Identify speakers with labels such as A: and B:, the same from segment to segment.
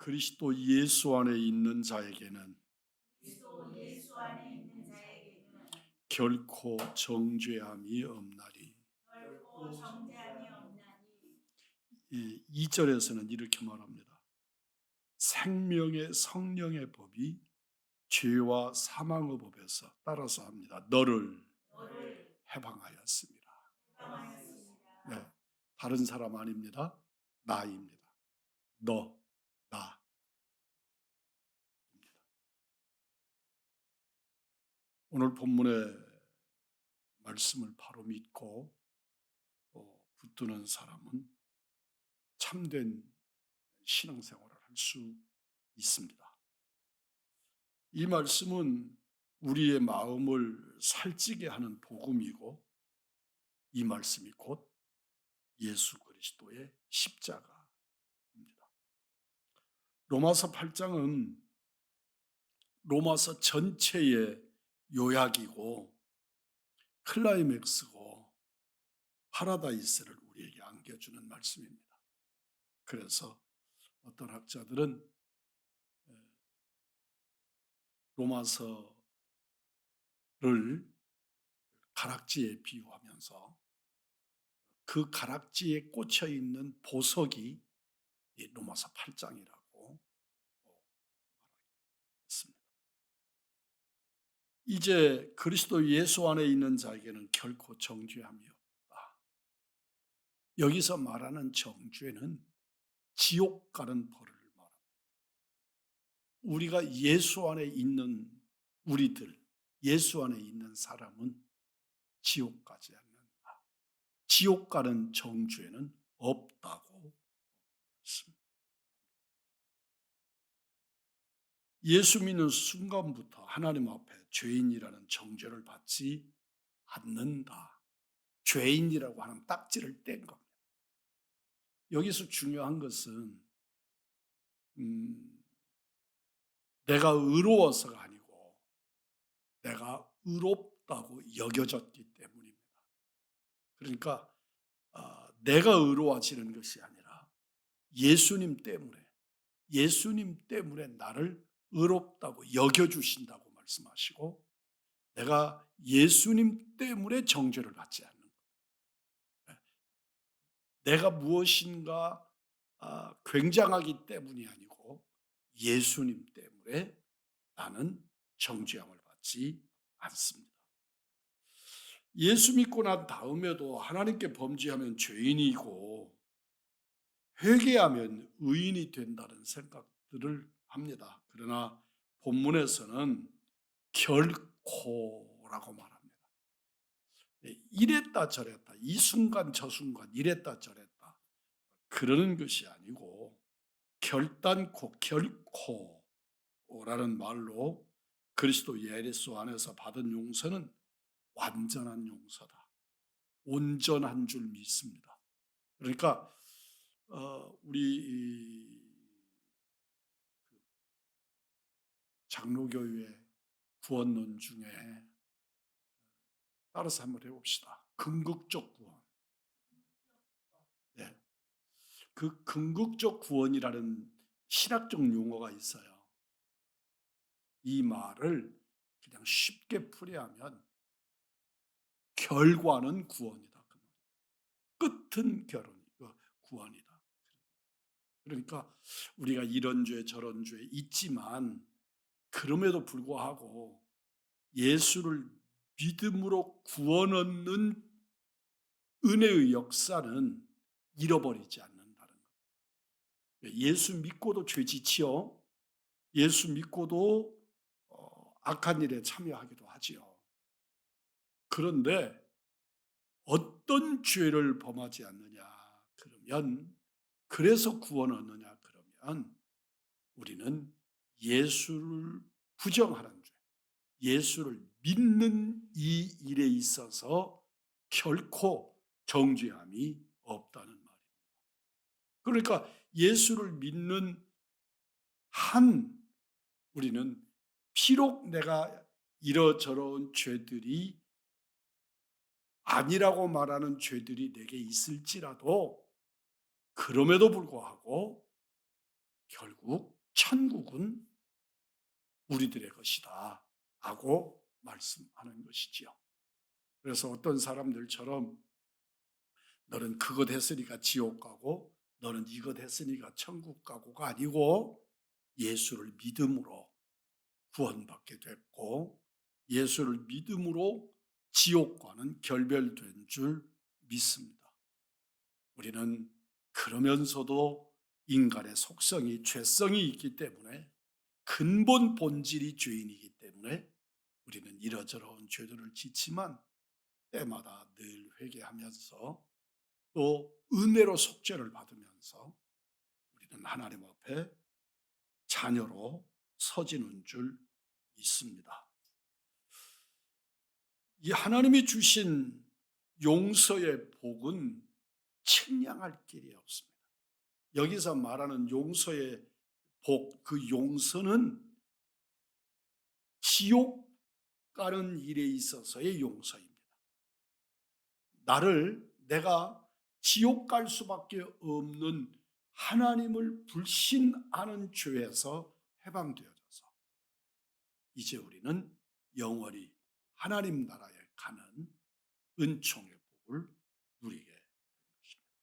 A: 그리스도 예수 안에 있는 자에게는 결코 정죄함이 없나니. 2절에서는 이렇게 말합니다. 생명의 성령의 법이 죄와 사망의 법에서 따라서 합니다. 너를 해방하였습니다. 네, 다른 사람 아닙니다. 나입니다. 너, 나. 오늘 본문의 말씀을 바로 믿고 붙드는 사람은 참된 신앙생활을 할 수 있습니다. 이 말씀은 우리의 마음을 살찌게 하는 복음이고, 이 말씀이 곧 예수 그리스도의 십자가입니다. 로마서 8장은 로마서 전체의 요약이고 클라이맥스고 파라다이스를 우리에게 안겨주는 말씀입니다. 그래서 어떤 학자들은 로마서를 가락지에 비유하면서 그 가락지에 꽂혀 있는 보석이 로마서 8장이라고 말했습니다. 이제 그리스도 예수 안에 있는 자에게는 결코 정죄함이 없다. 여기서 말하는 정죄는 지옥 가는 벌을 말합니다. 우리가 예수 안에 있는 우리들, 예수 안에 있는 사람은 지옥 가지 않는다. 지옥 가는 정죄는 없다고 했습니다. 예수 믿는 순간부터 하나님 앞에 죄인이라는 정죄를 받지 않는다. 죄인이라고 하는 딱지를 뗀 겁니다. 여기서 중요한 것은 내가 의로워서가 아니고 내가 의롭다고 여겨졌기 때문입니다. 그러니까 내가 의로워지는 것이 아니라 예수님 때문에 나를 의롭다고 여겨주신다고 말씀하시고, 내가 예수님 때문에 정죄를 받지 않는 거예요. 내가 무엇인가 굉장하기 때문이 아니고 예수님 때문에 나는 정죄함을 받지 않습니다. 예수 믿고 난 다음에도 하나님께 범죄하면 죄인이고 회개하면 의인이 된다는 생각들을 합니다. 그러나 본문에서는 결코라고 말합니다. 이랬다 저랬다, 이 순간 저 순간 이랬다 저랬다 그러는 것이 아니고 결단코 결코라는 말로 그리스도 예수 안에서 받은 용서는 완전한 용서다, 온전한 줄 믿습니다. 그러니까 우리 장로교회 구원론 중에 따라서 한번 해봅시다. 궁극적 구원. 네. 그 궁극적 구원이라는 신학적 용어가 있어요. 이 말을 그냥 쉽게 풀이하면 결과는 구원이다. 끝은 구원이다. 그러니까 우리가 이런 죄 저런 죄 있지만 그럼에도 불구하고 예수를 믿음으로 구원 얻는 은혜의 역사는 잃어버리지 않는다는 것. 예수 믿고도 죄 지치요. 예수 믿고도 악한 일에 참여하기도 하지요. 그런데 어떤 죄를 범하지 않느냐 그러면, 그래서 구원 얻느냐 그러면, 우리는 예수를 부정하는 죄, 예수를 믿는 이 일에 있어서 결코 정죄함이 없다는 말입니다. 그러니까 예수를 믿는 한 우리는 비록 내가 이러저러한 죄들이 아니라고 말하는 죄들이 내게 있을지라도 그럼에도 불구하고 결국 천국은 우리들의 것이다 하고 말씀하는 것이지요. 그래서 어떤 사람들처럼 너는 그것 했으니까 지옥 가고 너는 이것 했으니까 천국 가고가 아니고 예수를 믿음으로 구원받게 됐고 예수를 믿음으로 지옥과는 결별된 줄 믿습니다. 우리는 그러면서도 인간의 속성이 죄성이 있기 때문에 근본 본질이 죄인이기 때문에 우리는 이러저러한 죄들을 짓지만 때마다 늘 회개하면서 또 은혜로 속죄를 받으면서 우리는 하나님 앞에 자녀로 서지는 줄 믿습니다. 이 하나님이 주신 용서의 복은 측량할 길이 없습니다. 여기서 말하는 용서의 복, 그 용서는 지옥 가는 일에 있어서의 용서입니다. 내가 지옥 갈 수밖에 없는 하나님을 불신하는 죄에서 해방되어져서 이제 우리는 영원히 하나님 나라에 가는 은총의 복을 누리게 된 것입니다.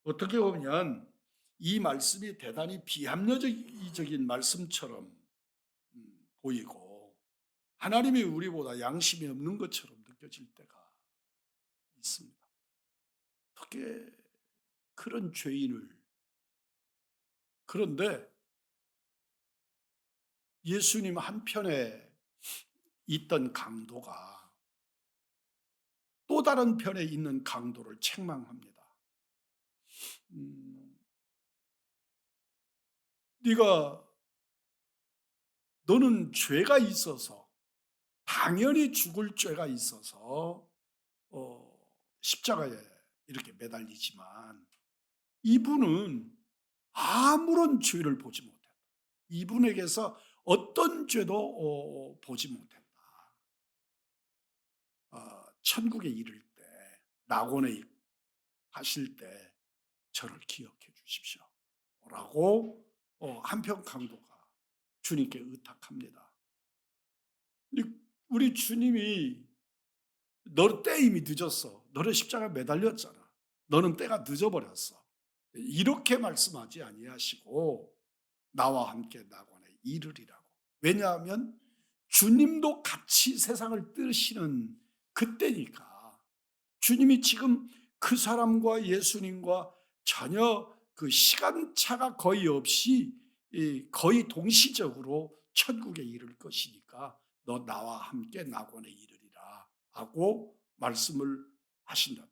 A: 어떻게 보면 이 말씀이 대단히 비합리적인 말씀처럼 보이고 하나님이 우리보다 양심이 없는 것처럼 느껴질 때가 있습니다. 어떻게 그런 죄인을 그런데 예수님 한편에 있던 강도가 또 다른 편에 있는 강도를 책망합니다. 너는 죄가 있어서 당연히 죽을 죄가 있어서 십자가에 이렇게 매달리지만 이분은 아무런 죄를 보지 못했다. 이분에게서 어떤 죄도 보지 못했다. 천국에 이를 때 낙원에 가실 때 저를 기억해 주십시오 라고 한편 강도가 주님께 의탁합니다. 우리 주님이 너 때 이미 늦었어. 너는 십자가에 매달렸잖아. 너는 때가 늦어버렸어. 이렇게 말씀하지 아니하시고 나와 함께 낙원에 이르리라고. 왜냐하면 주님도 같이 세상을 뜨시는 그때니까 주님이 지금 그 사람과 예수님과 전혀 그 시간차가 거의 없이 거의 동시적으로 천국에 이를 것이니까 너 나와 함께 낙원에 이르리라 하고 말씀을 하신다.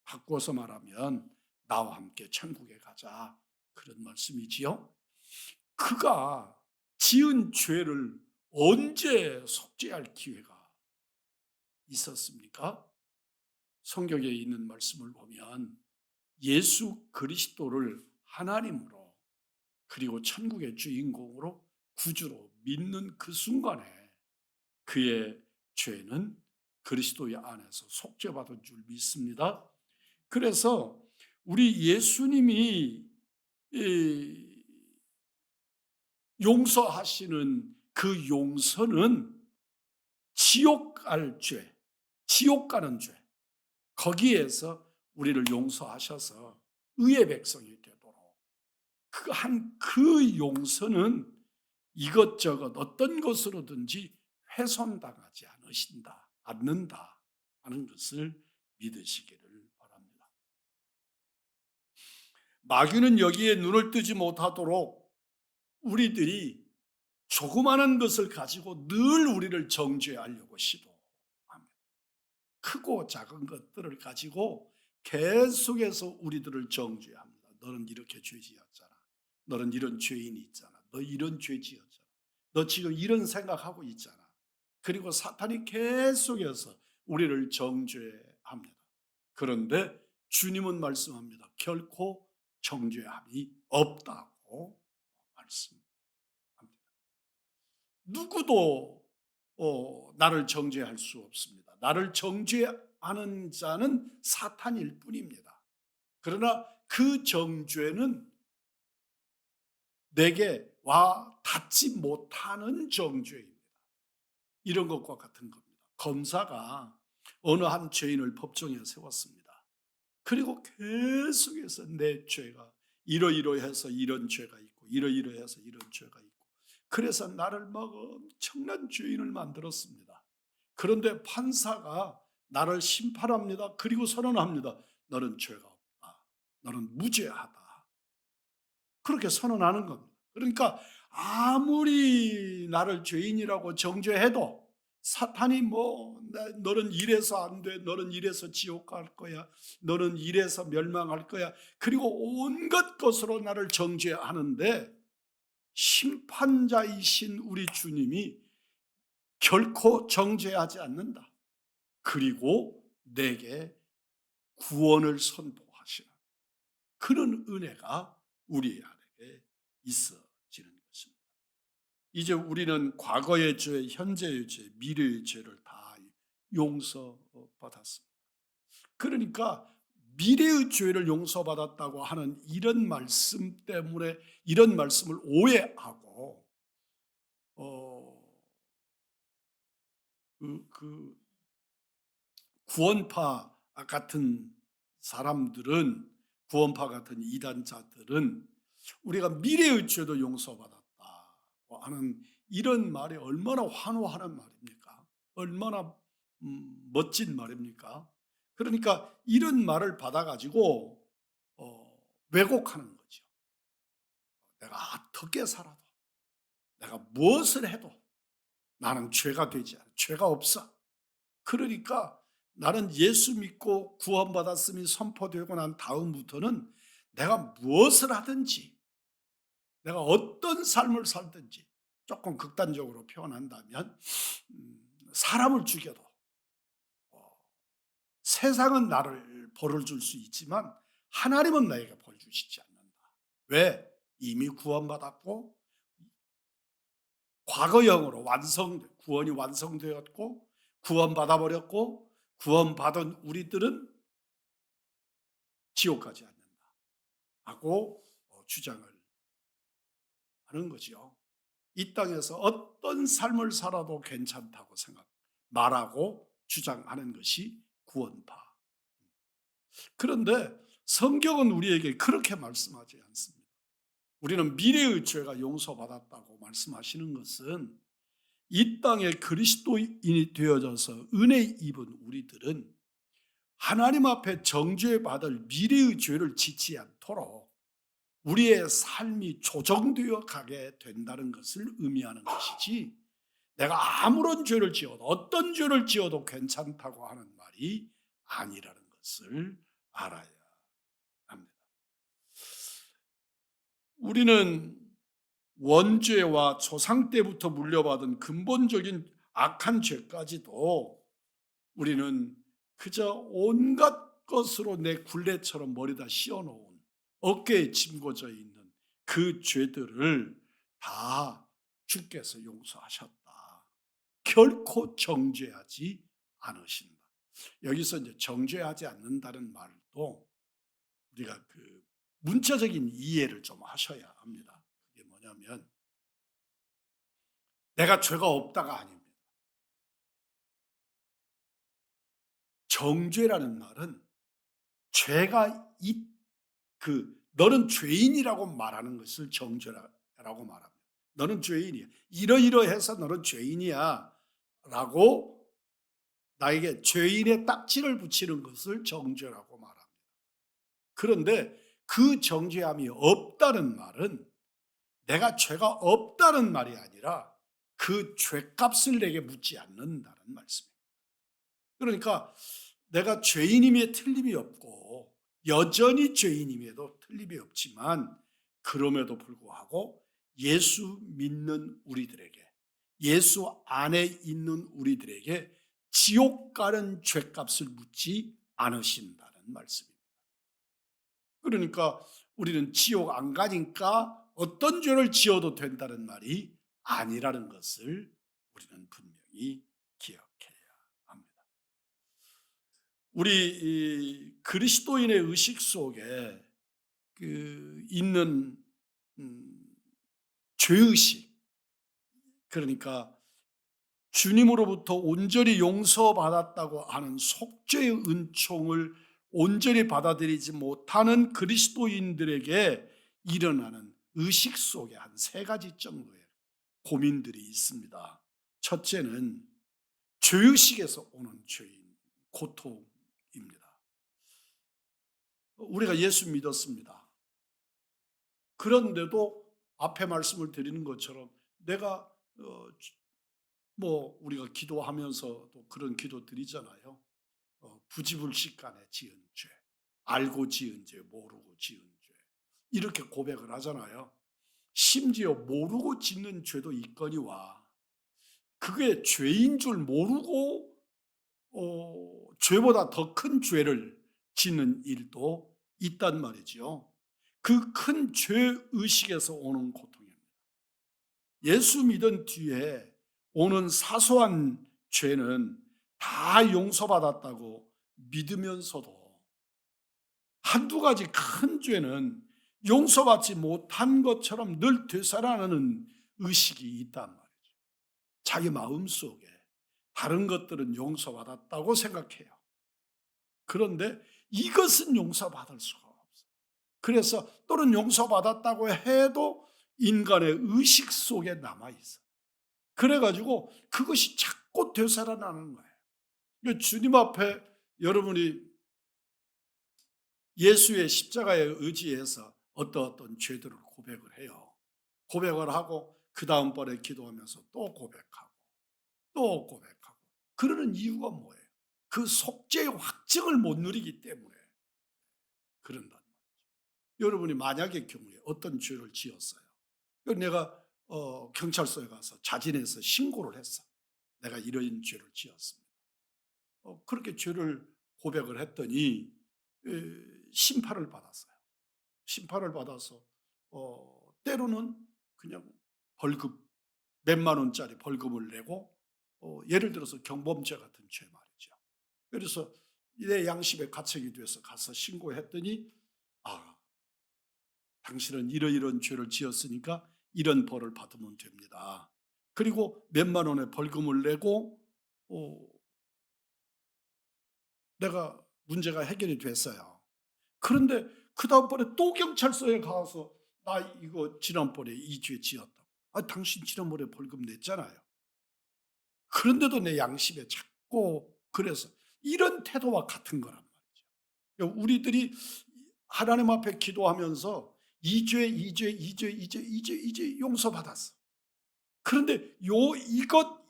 A: 바꿔서 말하면 나와 함께 천국에 가자 그런 말씀이지요. 그가 지은 죄를 언제 속죄할 기회가 있었습니까? 성경에 있는 말씀을 보면 예수 그리스도를 하나님으로 그리고 천국의 주인공으로 구주로 믿는 그 순간에 그의 죄는 그리스도의 안에서 속죄받은 줄 믿습니다. 그래서 우리 예수님이 용서하시는 그 용서는 지옥 갈 죄, 지옥 가는 죄, 거기에서 우리를 용서하셔서 의의 백성이 되도록 그 용서는 이것저것 어떤 것으로든지 훼손당하지 않는다 하는 것을 믿으시기를 바랍니다. 마귀는 여기에 눈을 뜨지 못하도록 우리들이 조그마한 것을 가지고 늘 우리를 정죄하려고 시도합니다. 크고 작은 것들을 가지고 계속해서 우리들을 정죄합니다. 너는 이렇게 죄 지었잖아. 너는 이런 죄인이 있잖아. 너 이런 죄 지었잖아. 너 지금 이런 생각하고 있잖아. 그리고 사탄이 계속해서 우리를 정죄합니다. 그런데 주님은 말씀합니다. 결코 정죄함이 없다고 말씀합니다. 누구도 나를 정죄할 수 없습니다. 나를 정죄하는 자는 사탄일 뿐입니다. 그러나 그 정죄는 내게 와 닿지 못하는 정죄입니다. 이런 것과 같은 겁니다. 검사가 어느 한 죄인을 법정에 세웠습니다. 그리고 계속해서 내 죄가 이러이러해서 이런 죄가 있고 이러이러해서 이런 죄가 있고 그래서 나를 막 엄청난 죄인을 만들었습니다. 그런데 판사가 나를 심판합니다. 그리고 선언합니다. 너는 죄가 없다. 너는 무죄하다. 그렇게 선언하는 겁니다. 그러니까 아무리 나를 죄인이라고 정죄해도 사탄이 너는 이래서 안 돼. 너는 이래서 지옥 갈 거야. 너는 이래서 멸망할 거야. 그리고 온갖 것으로 나를 정죄하는데 심판자이신 우리 주님이 결코 정죄하지 않는다. 그리고 내게 구원을 선포하시는 그런 은혜가 우리 안에 있어지는 것입니다. 이제 우리는 과거의 죄, 현재의 죄, 미래의 죄를 다 용서받았습니다. 그러니까 미래의 죄를 용서받았다고 하는 이런 말씀 때문에 이런 말씀을 오해하고 그 구원파 같은 사람들은 구원파 같은 이단자들은 우리가 미래의 죄도 용서받았다고 하는 이런 말이 얼마나 환호하는 말입니까? 얼마나 멋진 말입니까? 그러니까 이런 말을 받아가지고 왜곡하는 거죠. 내가 어떻게 살아도 내가 무엇을 해도 나는 죄가 되지 않아. 죄가 없어. 그러니까 나는 예수 믿고 구원받았음이 선포되고 난 다음부터는 내가 무엇을 하든지 내가 어떤 삶을 살든지 조금 극단적으로 표현한다면 사람을 죽여도 세상은 나를 벌을 줄 수 있지만 하나님은 나에게 벌 주시지 않는다. 왜? 이미 구원받았고 과거형으로 구원이 완성되었고 구원받아 버렸고 구원받은 우리들은 지옥 가지 않는다 하고 주장을 하는 거죠. 이 땅에서 어떤 삶을 살아도 괜찮다고 말하고 주장하는 것이 구원파. 그런데 성경은 우리에게 그렇게 말씀하지 않습니다. 우리는 미래의 죄가 용서받았다고 말씀하시는 것은 이 땅에 그리스도인이 되어져서 은혜 입은 우리들은 하나님 앞에 정죄받을 미래의 죄를 짓지 않도록 우리의 삶이 조정되어 가게 된다는 것을 의미하는 것이지 내가 아무런 죄를 지어도 어떤 죄를 지어도 괜찮다고 하는 말이 아니라는 것을 알아야 합니다. 우리는 원죄와 조상 때부터 물려받은 근본적인 악한 죄까지도 우리는 그저 온갖 것으로 내 굴레처럼 머리다 씌워놓은 어깨에 짐궈져 있는 그 죄들을 다 주께서 용서하셨다. 결코 정죄하지 않으신다. 여기서 이제 정죄하지 않는다는 말도 우리가 그 문자적인 이해를 좀 하셔야 합니다. 그게 뭐냐면 내가 죄가 없다가 아닙니다. 정죄라는 말은 죄가 너는 죄인이라고 말하는 것을 정죄라고 말합니다. 너는 죄인이야. 이러이러해서 너는 죄인이야. 라고 나에게 죄인의 딱지를 붙이는 것을 정죄라고 말합니다. 그런데 그 정죄함이 없다는 말은 내가 죄가 없다는 말이 아니라 그 죄값을 내게 묻지 않는다는 말씀입니다. 그러니까 내가 죄인임에 틀림이 없고 여전히 죄인임에도 틀림이 없지만 그럼에도 불구하고 예수 믿는 우리들에게 예수 안에 있는 우리들에게 지옥 가는 죄값을 묻지 않으신다는 말씀입니다. 그러니까 우리는 지옥 안 가니까 어떤 죄를 지어도 된다는 말이 아니라는 것을 우리는 분명히 기억해야 합니다. 우리 그리스도인의 의식 속에 있는 죄의식, 그러니까 주님으로부터 온전히 용서받았다고 하는 속죄의 은총을 온전히 받아들이지 못하는 그리스도인들에게 일어나는 의식 속에 한 세 가지 정도의 고민들이 있습니다. 첫째는 죄의식에서 오는 죄인, 고통입니다. 우리가 예수 믿었습니다. 그런데도 앞에 말씀을 드리는 것처럼 내가 우리가 기도하면서도 그런 기도 드리잖아요. 부지불식간에 지은 죄, 알고 지은 죄, 모르고 지은 죄, 이렇게 고백을 하잖아요. 심지어 모르고 짓는 죄도 있거니와 그게 죄인 줄 모르고 죄보다 더 큰 죄를 짓는 일도 있단 말이죠. 그 큰 죄의식에서 오는 고통입니다. 예수 믿은 뒤에 오는 사소한 죄는 다 용서받았다고 믿으면서도 한두 가지 큰 죄는 용서받지 못한 것처럼 늘 되살아나는 의식이 있단 말이죠. 자기 마음속에 다른 것들은 용서받았다고 생각해요. 그런데 이것은 용서받을 수가 없어요. 그래서 또는 용서받았다고 해도 인간의 의식 속에 남아있어요. 그래가지고 그것이 자꾸 되살아나는 거예요. 주님 앞에 여러분이 예수의 십자가에 의지해서 어떤 죄들을 고백을 해요. 고백을 하고 그 다음번에 기도하면서 또 고백하고 또 고백하고. 그러는 이유가 뭐예요? 그 속죄의 확증을 못 누리기 때문에 그런단 말이죠. 여러분이 만약의 경우에 어떤 죄를 지었어요. 내가 경찰서에 가서 자진해서 신고를 했어. 내가 이런 죄를 지었습니다. 그렇게 죄를 고백을 했더니 심판을 받았어요. 심판을 받아서 때로는 그냥 벌금 몇만 원짜리 벌금을 내고 예를 들어서 경범죄 같은 죄 말이죠. 그래서 내 양심에 가책이 돼서 가서 신고했더니 당신은 이런 죄를 지었으니까 이런 벌을 받으면 됩니다. 그리고 몇만 원의 벌금을 내고 내가 문제가 해결이 됐어요. 그런데 그 다음번에 또 경찰서에 가서 나 이거 지난번에 이 죄 지었다. 당신 지난번에 벌금 냈잖아요. 그런데도 내 양심에 자꾸 그래서 이런 태도와 같은 거란 말이죠. 우리들이 하나님 앞에 기도하면서 이 죄 용서받았어. 그런데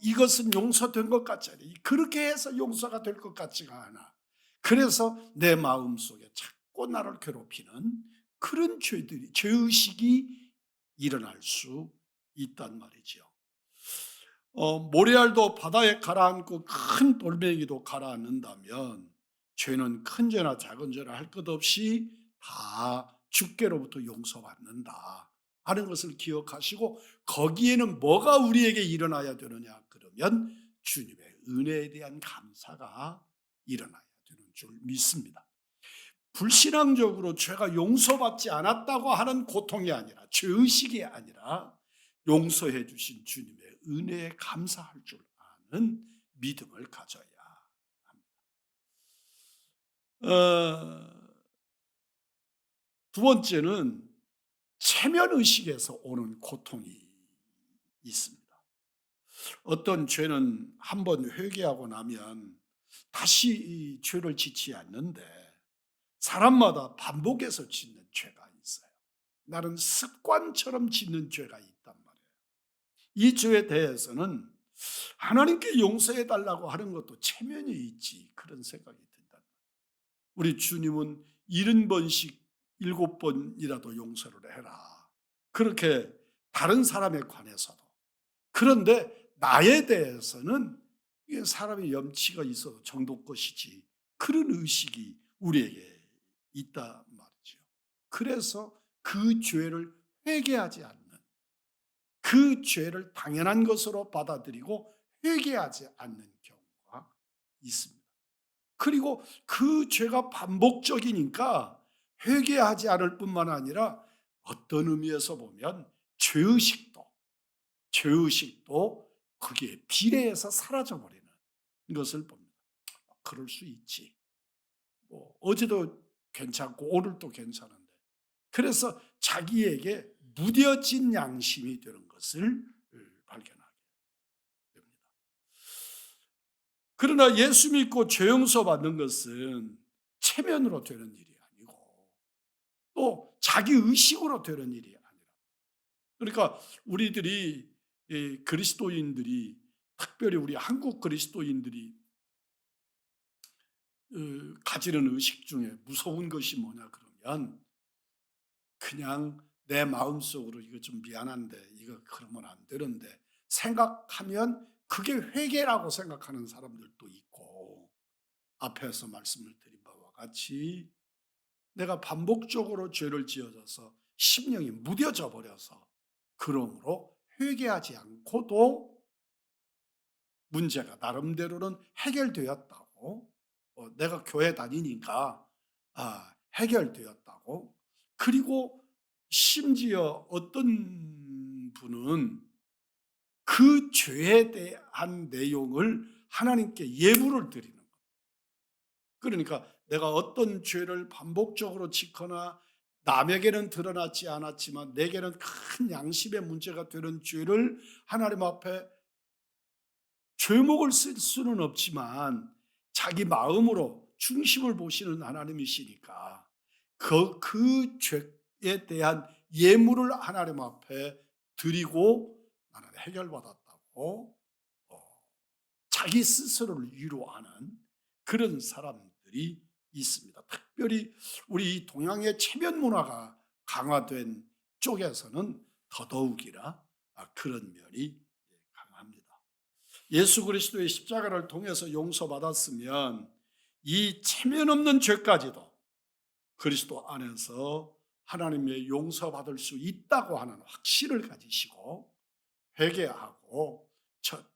A: 이것은 용서된 것 같지 않아요. 그렇게 해서 용서가 될 것 같지가 않아. 그래서 내 마음속에 자꾸 나를 괴롭히는 그런 죄의식이 일어날 수 있단 말이죠. 모래알도 바다에 가라앉고 큰 돌멩이도 가라앉는다면 죄는 큰 죄나 작은 죄나 할 것 없이 다 주께로부터 용서받는다 하는 것을 기억하시고 거기에는 뭐가 우리에게 일어나야 되느냐 그러면 주님의 은혜에 대한 감사가 일어나야 되는 줄 믿습니다. 불신앙적으로 죄가 용서받지 않았다고 하는 고통이 아니라 죄의식이 아니라 용서해 주신 주님의 은혜에 감사할 줄 아는 믿음을 가져야 합니다. 두 번째는 체면의식에서 오는 고통이 있습니다. 어떤 죄는 한번 회개하고 나면 다시 이 죄를 짓지 않는데 사람마다 반복해서 짓는 죄가 있어요. 나는 습관처럼 짓는 죄가 있단 말이에요. 이 죄에 대해서는 하나님께 용서해 달라고 하는 것도 체면이 있지 그런 생각이 든단 말이에요. 우리 주님은 70번씩 7번이라도 용서를 해라. 그렇게 다른 사람에 관해서도. 그런데 나에 대해서는 이게 사람의 염치가 있어도 정도 것이지 그런 의식이 우리에게 있단 말이죠. 그래서 그 죄를 회개하지 않는 그 죄를 당연한 것으로 받아들이고 회개하지 않는 경우가 있습니다. 그리고 그 죄가 반복적이니까 회개하지 않을 뿐만 아니라 어떤 의미에서 보면 죄의식도 죄의식도 거기에 비례해서 사라져버리는 것을 봅니다. 그럴 수 있지. 뭐 어제도 괜찮고 오늘도 괜찮은데. 그래서 자기에게 무뎌진 양심이 되는 것을 발견하게 됩니다. 그러나 예수 믿고 죄 용서 받는 것은 체면으로 되는 일이 아니고 또 자기 의식으로 되는 일이 아니라, 그러니까 우리들이 그리스도인들이, 특별히 우리 한국 그리스도인들이 가지는 의식 중에 무서운 것이 뭐냐 그러면, 그냥 내 마음속으로 이거 좀 미안한데 이거 그러면 안 되는데 생각하면 그게 회개라고 생각하는 사람들도 있고, 앞에서 말씀을 드린 바와 같이 내가 반복적으로 죄를 지어져서 심령이 무뎌져 버려서 그러므로 회개하지 않고도 문제가 나름대로는 해결되었다고, 내가 교회 다니니까 해결되었다고, 그리고 심지어 어떤 분은 그 죄에 대한 내용을 하나님께 예물을 드리는 거예요. 그러니까 내가 어떤 죄를 반복적으로 짓거나 남에게는 드러나지 않았지만 내게는 큰 양심의 문제가 되는 죄를 하나님 앞에 죄목을 쓸 수는 없지만 자기 마음으로 중심을 보시는 하나님이시니까 그 죄에 대한 예물을 하나님 앞에 드리고 나는 해결받았다고 자기 스스로를 위로하는 그런 사람들이 있습니다. 특별히 우리 동양의 체면 문화가 강화된 쪽에서는 더더욱이나 그런 면이 강합니다. 예수 그리스도의 십자가를 통해서 용서받았으면 이 체면 없는 죄까지도 그리스도 안에서 하나님의 용서받을 수 있다고 하는 확신을 가지시고 회개하고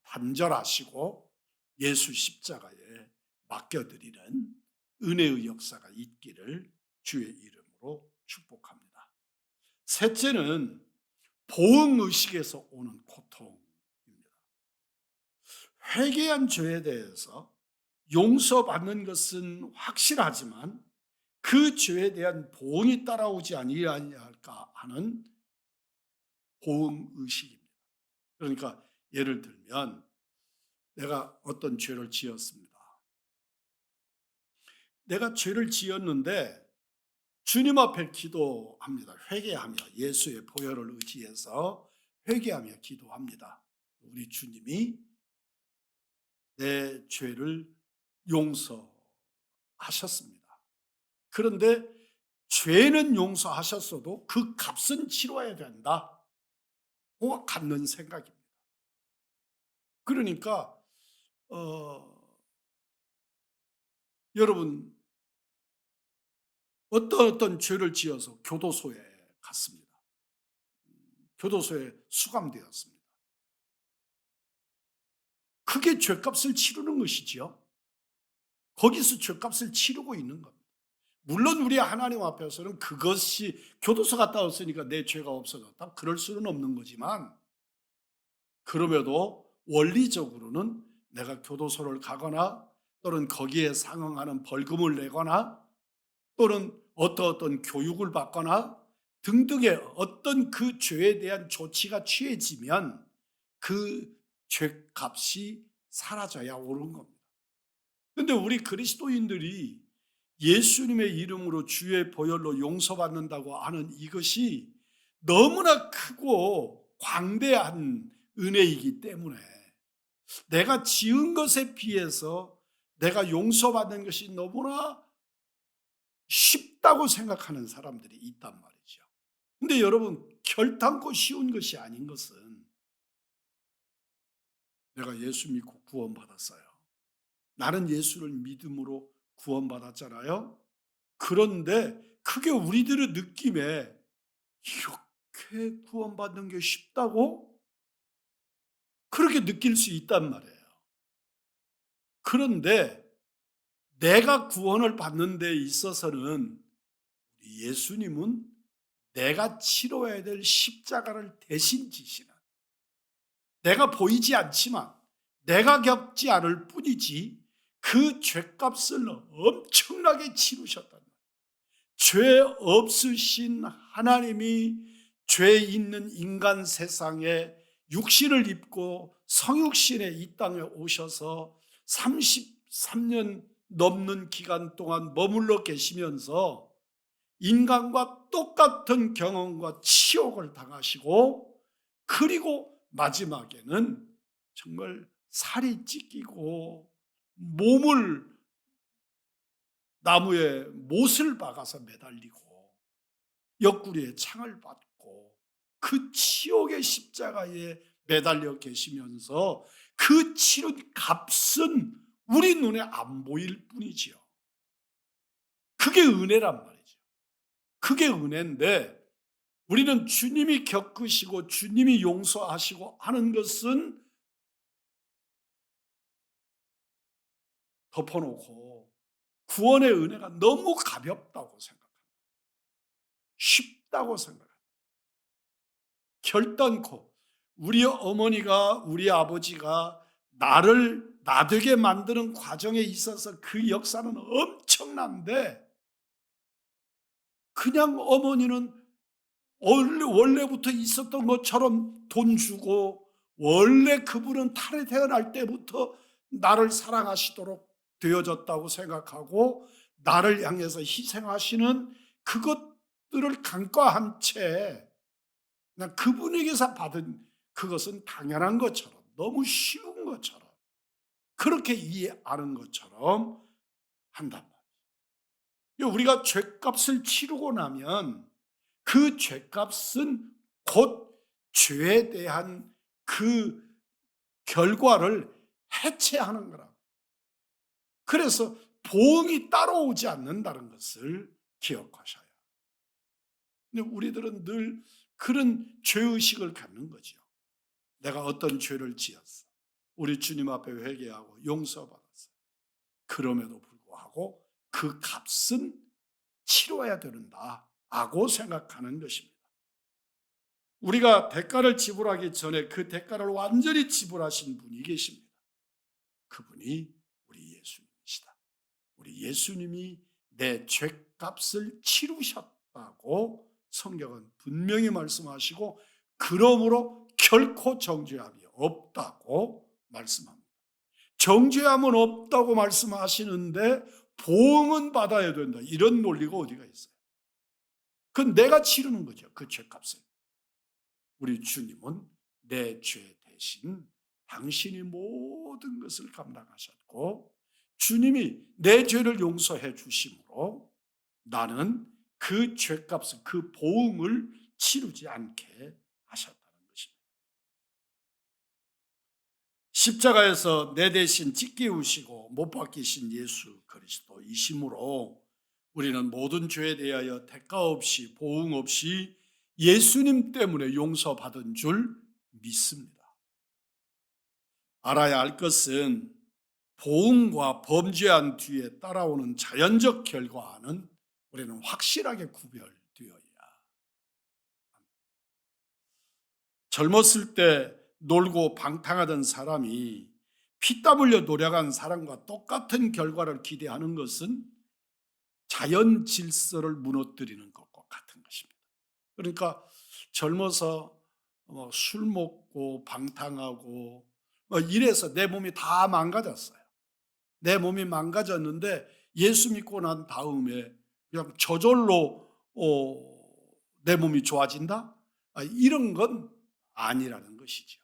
A: 단절하시고 예수 십자가에 맡겨드리는 은혜의 역사가 있기를 주의 이름으로 축복합니다. 셋째는 보응의식에서 오는 고통입니다. 회개한 죄에 대해서 용서받는 것은 확실하지만 그 죄에 대한 보응이 따라오지 아니할까 하는 보응의식입니다. 그러니까 예를 들면 내가 어떤 죄를 지었습니다. 내가 죄를 지었는데 주님 앞에 기도합니다. 회개하며 예수의 보혈을 의지해서 회개하며 기도합니다. 우리 주님이 내 죄를 용서하셨습니다. 그런데 죄는 용서하셨어도 그 값은 치러야 된다고 갖는 생각입니다. 그러니까 여러분 어떤 죄를 지어서 교도소에 갔습니다. 교도소에 수감되었습니다. 그게 죄값을 치르는 것이지요. 거기서 죄값을 치르고 있는 겁니다. 물론 우리 하나님 앞에서는 그것이 교도소 갔다 왔으니까 내 죄가 없어졌다, 그럴 수는 없는 거지만, 그럼에도 원리적으로는 내가 교도소를 가거나 또는 거기에 상응하는 벌금을 내거나 또는 어떤 교육을 받거나 등등의 어떤 그 죄에 대한 조치가 취해지면 그 죄값이 사라져야 옳은 겁니다. 그런데 우리 그리스도인들이 예수님의 이름으로 주의 보혈로 용서받는다고 하는 이것이 너무나 크고 광대한 은혜이기 때문에 내가 지은 것에 비해서 내가 용서받는 것이 너무나 쉽다고 생각하는 사람들이 있단 말이죠. 근데 여러분, 결단코 쉬운 것이 아닌 것은, 내가 예수 믿고 구원받았어요. 나는 예수를 믿음으로 구원받았잖아요. 그런데 그게 우리들의 느낌에 이렇게 구원받는 게 쉽다고 그렇게 느낄 수 있단 말이에요. 그런데 내가 구원을 받는 데 있어서는 예수님은 내가 치러야 될 십자가를 대신 지시는 내가 보이지 않지만 내가 겪지 않을 뿐이지 그 죄값을 엄청나게 치르셨단 말이에요. 죄 없으신 하나님이 죄 있는 인간 세상에 육신을 입고 성육신에 이 땅에 오셔서 33년 넘는 기간 동안 머물러 계시면서 인간과 똑같은 경험과 치욕을 당하시고, 그리고 마지막에는 정말 살이 찢기고 몸을 나무에 못을 박아서 매달리고 옆구리에 창을 받고 그 치욕의 십자가에 매달려 계시면서 그 치른 값은 우리 눈에 안 보일 뿐이지요. 그게 은혜란 말이죠. 그게 은혜인데, 우리는 주님이 겪으시고 주님이 용서하시고 하는 것은 덮어놓고 구원의 은혜가 너무 가볍다고 생각합니다. 쉽다고 생각합니다. 결단코 우리 어머니가, 우리 아버지가 나를 나되게 만드는 과정에 있어서 그 역사는 엄청난데, 그냥 어머니는 원래부터 있었던 것처럼 돈 주고, 원래 그분은 탈에 태어날 때부터 나를 사랑하시도록 되어졌다고 생각하고 나를 향해서 희생하시는 그것들을 간과한 채 그냥 그분에게서 받은 그것은 당연한 것처럼, 너무 쉬운 것처럼, 그렇게 이해하는 것처럼 한단 말이에요. 우리가 죄값을 치르고 나면 그 죄값은 곧 죄에 대한 그 결과를 해체하는 거라. 그래서 보응이 따라오지 않는다는 것을 기억하셔야. 근데 우리들은 늘 그런 죄의식을 갖는 거죠. 내가 어떤 죄를 지었어. 우리 주님 앞에 회개하고 용서받았어요. 그럼에도 불구하고 그 값은 치러야 된다고 생각하는 것입니다. 우리가 대가를 지불하기 전에 그 대가를 완전히 지불하신 분이 계십니다. 그분이 우리 예수님이시다. 우리 예수님이 내 죄값을 치르셨다고 성경은 분명히 말씀하시고, 그러므로 결코 정죄함이 없다고 말씀합니다. 정죄함은 없다고 말씀하시는데 보응은 받아야 된다, 이런 논리가 어디가 있어요? 그건 내가 치르는 거죠, 그 죄값을. 우리 주님은 내 죄 대신 당신이 모든 것을 감당하셨고, 주님이 내 죄를 용서해 주심으로 나는 그 죄값을, 그 보응을 치르지 않게 하셨다는 것입니다. 십자가에서 내 대신 찢기우시고 못 박히신 예수 그리스도이심으로 우리는 모든 죄에 대하여 대가 없이, 보응 없이 예수님 때문에 용서받은 줄 믿습니다. 알아야 할 것은 보응과 범죄한 뒤에 따라오는 자연적 결과는 우리는 확실하게 구별되어야 합니다. 젊었을 때 놀고 방탕하던 사람이 피땀 흘려 노력한 사람과 똑같은 결과를 기대하는 것은 자연 질서를 무너뜨리는 것과 같은 것입니다. 그러니까 젊어서 술 먹고 방탕하고 이래서 내 몸이 다 망가졌어요. 내 몸이 망가졌는데 예수 믿고 난 다음에 그냥 저절로 내 몸이 좋아진다? 이런 건 아니라는 것이죠.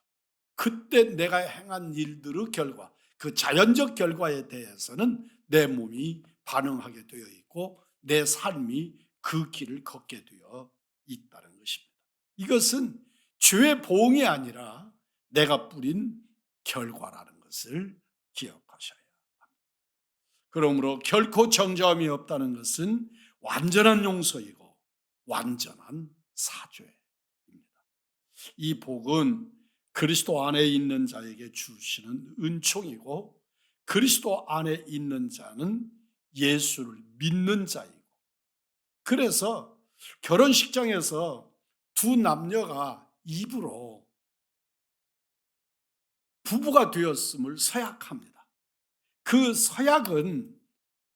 A: 그때 내가 행한 일들의 결과, 그 자연적 결과에 대해서는 내 몸이 반응하게 되어 있고 내 삶이 그 길을 걷게 되어 있다는 것입니다. 이것은 죄의 보응이 아니라 내가 뿌린 결과라는 것을 기억하셔야 합니다. 그러므로 결코 정죄함이 없다는 것은 완전한 용서이고 완전한 사죄입니다. 이 복은 그리스도 안에 있는 자에게 주시는 은총이고, 그리스도 안에 있는 자는 예수를 믿는 자이고, 그래서 결혼식장에서 두 남녀가 입으로 부부가 되었음을 서약합니다. 그 서약은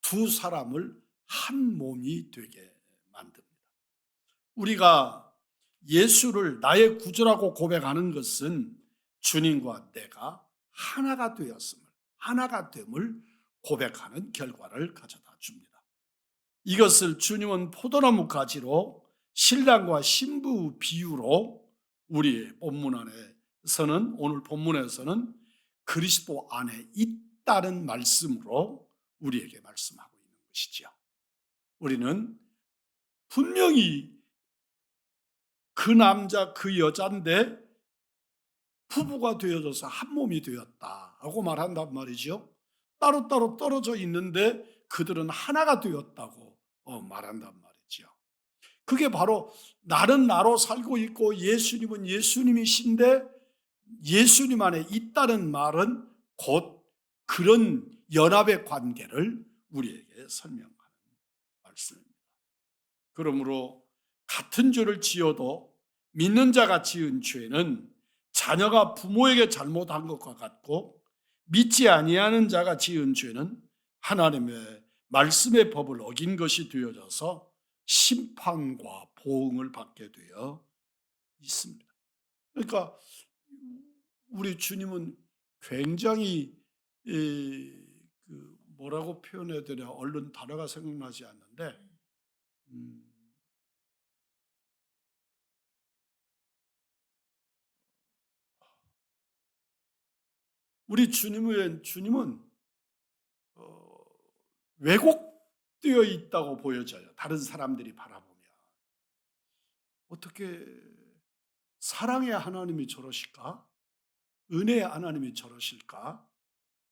A: 두 사람을 한 몸이 되게 만듭니다. 우리가 예수를 나의 구주라고 고백하는 것은 주님과 내가 하나가 되었음을, 하나가 됨을 고백하는 결과를 가져다 줍니다. 이것을 주님은 포도나무 가지로 신랑과 신부 비유로 우리의 본문 안에서는, 오늘 본문에서는 그리스도 안에 있다는 말씀으로 우리에게 말씀하고 있는 것이죠. 우리는 분명히 그 남자 그 여자인데 부부가 되어져서 한 몸이 되었다고 말한단 말이죠. 따로따로 떨어져 있는데 그들은 하나가 되었다고 말한단 말이죠. 그게 바로 나는 나로 살고 있고 예수님은 예수님이신데 예수님 안에 있다는 말은 곧 그런 연합의 관계를 우리에게 설명하는 말씀입니다. 그러므로 같은 죄를 지어도 믿는 자가 지은 죄는 자녀가 부모에게 잘못한 것과 같고, 믿지 아니하는 자가 지은 죄는 하나님의 말씀의 법을 어긴 것이 되어져서 심판과 보응을 받게 되어 있습니다. 그러니까 우리 주님은 굉장히 뭐라고 표현해야 되냐, 얼른 단어가 생각나지 않는데 우리 주님은 왜곡되어 있다고 보여져요. 다른 사람들이 바라보면. 어떻게 사랑의 하나님이 저러실까? 은혜의 하나님이 저러실까?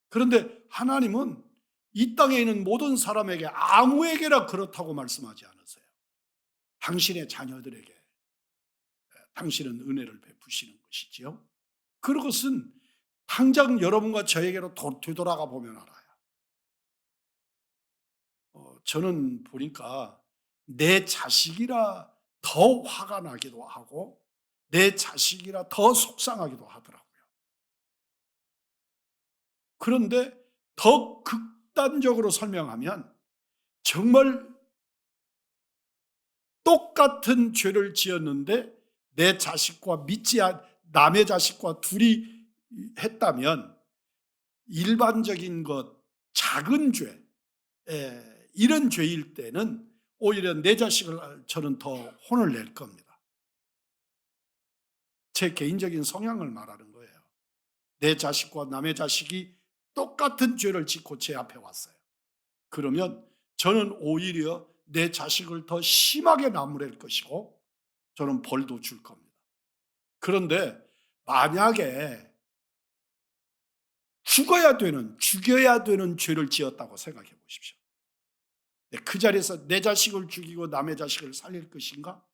A: 그런데 하나님은 이 땅에 있는 모든 사람에게 아무에게나 그렇다고 말씀하지 않으세요. 당신의 자녀들에게 당신은 은혜를 베푸시는 것이지요. 그것은 당장 여러분과 저에게로 되돌아가 보면 알아요. 저는 보니까 내 자식이라 더 화가 나기도 하고 내 자식이라 더 속상하기도 하더라고요. 그런데 더 극단적으로 설명하면 정말 똑같은 죄를 지었는데 내 자식과 남의 자식과 둘이 했다면 일반적인 것, 작은 죄, 이런 죄일 때는 오히려 내 자식을 저는 더 혼을 낼 겁니다. 제 개인적인 성향을 말하는 거예요. 내 자식과 남의 자식이 똑같은 죄를 짓고 제 앞에 왔어요. 그러면 저는 오히려 내 자식을 더 심하게 나무랄 것이고 저는 벌도 줄 겁니다. 그런데 만약에 죽여야 되는 죄를 지었다고 생각해 보십시오. 그 자리에서 내 자식을 죽이고 남의 자식을 살릴 것인가?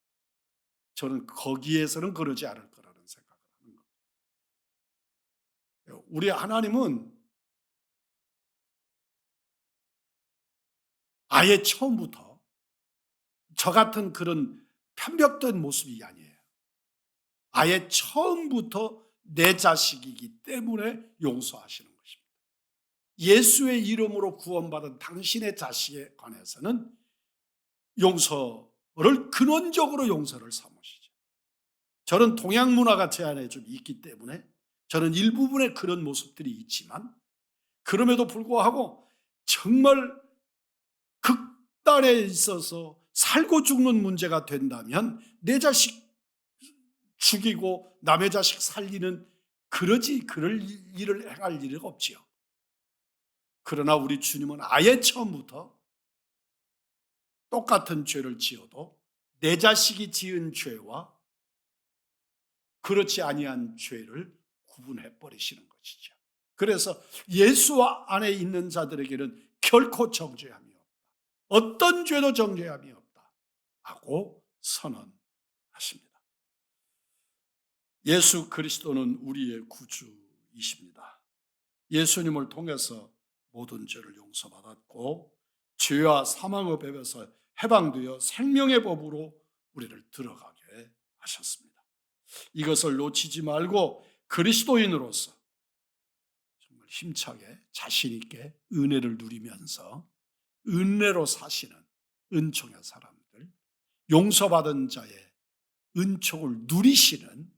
A: 저는 거기에서는 그러지 않을 거라는 생각을 하는 겁니다. 우리 하나님은 아예 처음부터 저 같은 그런 편벽된 모습이 아니에요. 아예 처음부터 내 자식이기 때문에 용서하시는 것입니다. 예수의 이름으로 구원받은 당신의 자식에 관해서는 근원적으로 용서를 삼으시죠. 저는 동양 문화가 제 안에 좀 있기 때문에 저는 일부분의 그런 모습들이 있지만 그럼에도 불구하고 정말 극단에 있어서 살고 죽는 문제가 된다면 내 자식 죽이고 남의 자식 살리는 그럴 일을 행할 일이 없지요. 그러나 우리 주님은 아예 처음부터 똑같은 죄를 지어도 내 자식이 지은 죄와 그렇지 아니한 죄를 구분해 버리시는 것이죠. 그래서 예수 안에 있는 자들에게는 결코 정죄함이 없다. 어떤 죄도 정죄함이 없다 하고 선언하십니다. 예수 그리스도는 우리의 구주이십니다. 예수님을 통해서 모든 죄를 용서받았고 죄와 사망의 법에서 해방되어 생명의 법으로 우리를 들어가게 하셨습니다. 이것을 놓치지 말고 그리스도인으로서 힘차게 자신 있게 은혜를 누리면서 은혜로 사시는 은총의 사람들, 용서받은 자의 은총을 누리시는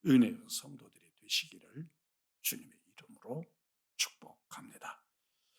A: 은혜의 성도들이 되시기를 주님의 이름으로 축복합니다.